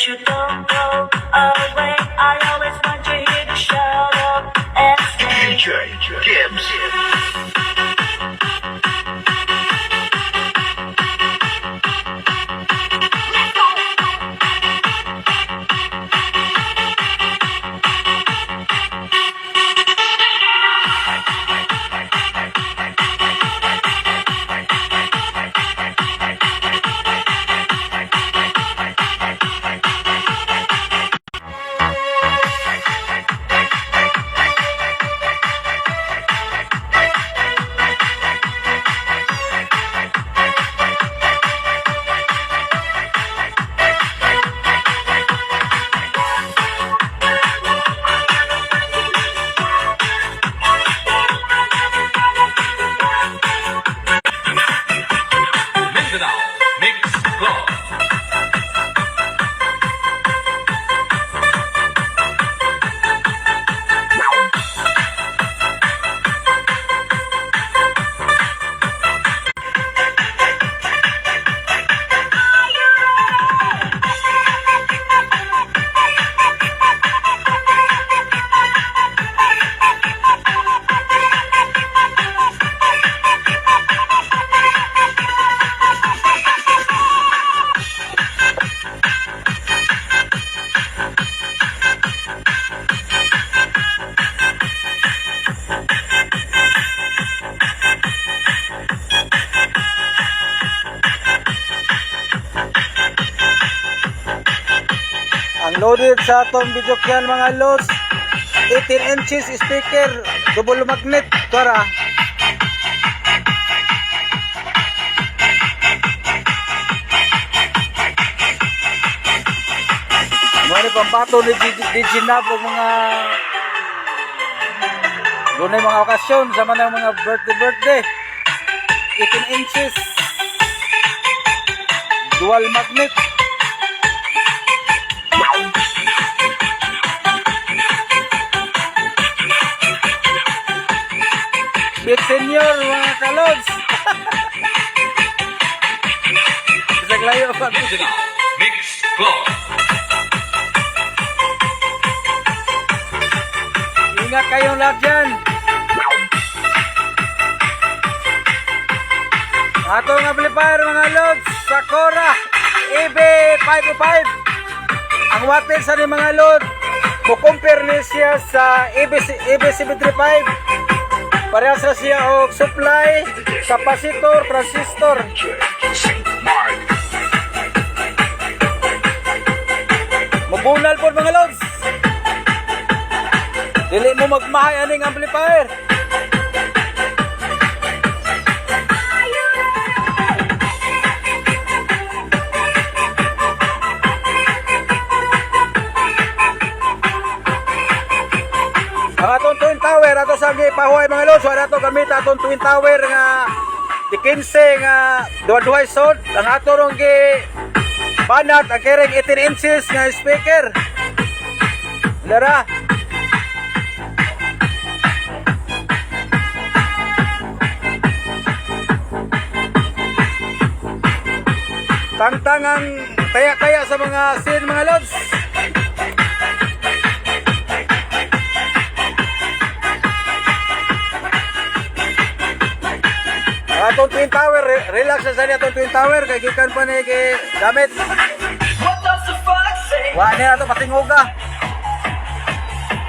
you don't go away. I always want to hear the shout up and say DJ Gibbs. Loaded sa atong videokihan mga lods, 18 inches speaker, double magnet, tara. Mga pambato ni Ginab o mga dunay mga okasyon sa manang mga birthday 18 inches dual magnet. Bit senior mga kalods. Isang layo pa. Mix Club. Ingat kayong lahat dyan. Atong amplifier mga lods, Sakura EB505. Ang wattage sa ni mga lods, kukumpir ni siya sa EB735. Parehas na siya og supply, capacitor, transistor. Mabunal po mga lods. Dili mo magmahay aning amplifier. Ang atong twin tower, ato sa gipahuay mga lods, wala ato gamit atong twin tower nga di 15 nga duha-duhay sod. Ang ato rong gi banat ang kereng 18 inches nga speaker. Lara. Tangtang ang taya-taya sa mga scene mga lods. Atong twin tower, relax na sa niya atong twin tower, kay gikan pa ni gamit. Wa niya ato patinguga.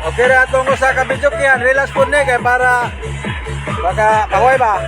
Okay na atong usa ka videokihan, relax po ni kay para baka pahoy ba.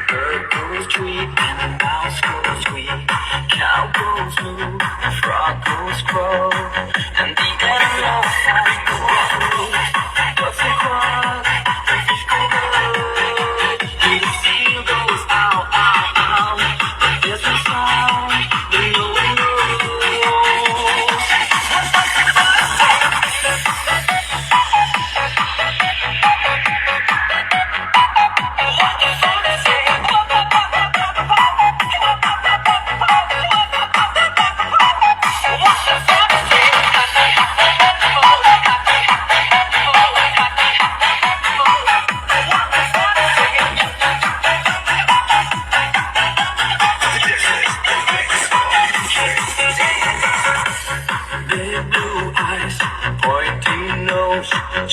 Bird goes tweet and a mouse goes tweet. Cow goes moo, a frog goes crow, and the animal goes moo. Ducks and quacks, and fish go go.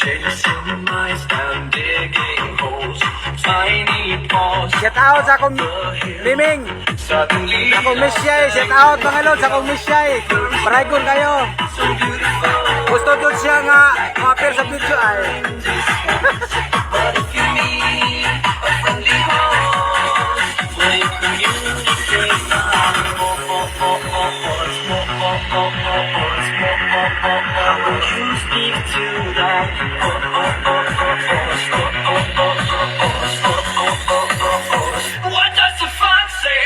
chasing mice and digging holes. Tiny paws, Shout out sa akong liming. suddenly Sa akong misyay. Shout out mga lods sa akong misyay. Paragon kayo. so beautiful. Gusto doon siya nga ma-appear sa video ay. But if you meet a friendly horse, make the music say you speak to that what does the fox say?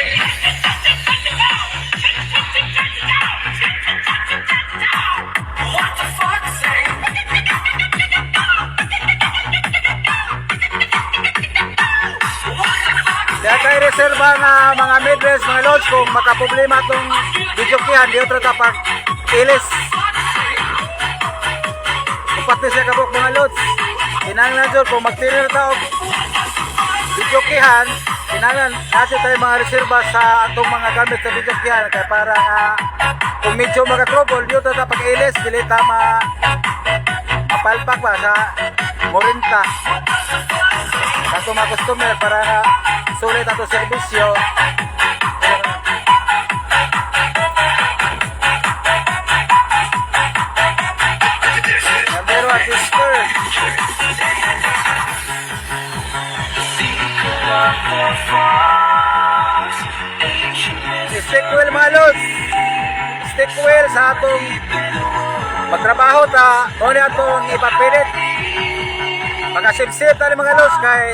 What the fox say? Kaya tayo reserva nga mga midrest, mga lods, kung makaproblema itong videokihan, di otro tapag ilis. Kupati siya kabuk mga lods. Kinanglan dyan, kung magtinir tao videokihan, kinanglan natin tayo mga reserva sa atong mga gamit sa videokihan. Kaya para kung medyo magka-trouble, di otro tapag ilis, dili tama mapalpak ba sa morinta. Kaso mga customer para sulit ato serbisyo. Pero at sister. Stick well mga lods. Stick well sa atong magtrabaho ta. O na atong ipapilit. Pagkasip-sip tayo mga lods kay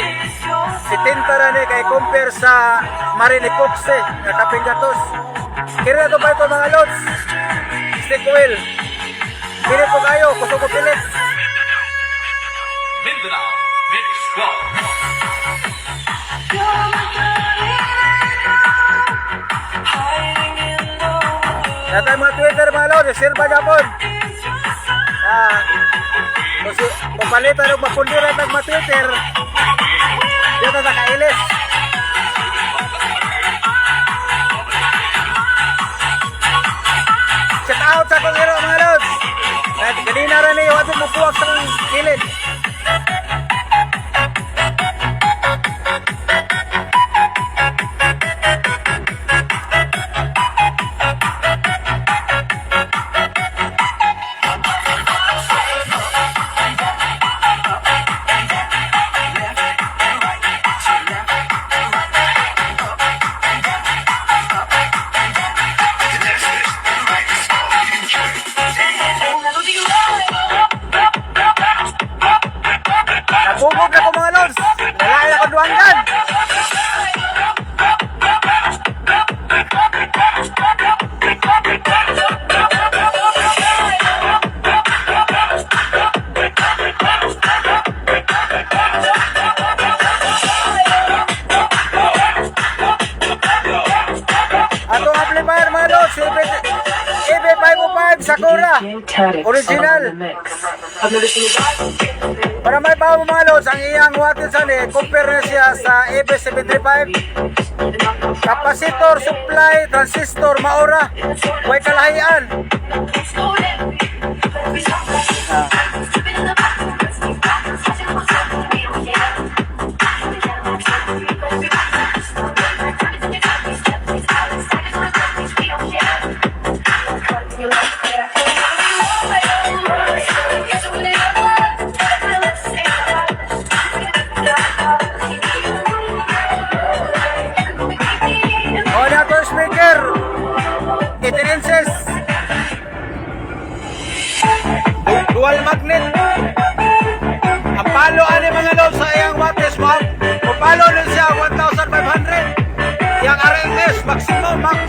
si Tintara ni kay compare sa Marinipoxe na kapinggatos. Kira na ito pa ito mga lods. Stick well. Pilit po kayo, gusto ko pilit. Mindanao Mix Club. Natay mga Twitter mga lods, reserva Japon. Kung palitan o mapundiran ng mga Twitter, dito na kailis. Shout out sa kong hero mga lods. Ganina rin yung ating mapuwag sa kilid. Nabugog na ko mga lods. Nalain ako duwanggan. Atong amplifier mga lods. EB505 Sakura. Original. Para may bago mga lods, ang iyang watt sa ni, compare na siya sa EB735. Capacitor, supply, transistor, maura. Huwag kalahian. O na ito speaker. 18 inches. Dual magnet. Ang palo ani mga lods sa iyang wattage mo. Kung palo nun siya 1,500. Yang RMS maximum max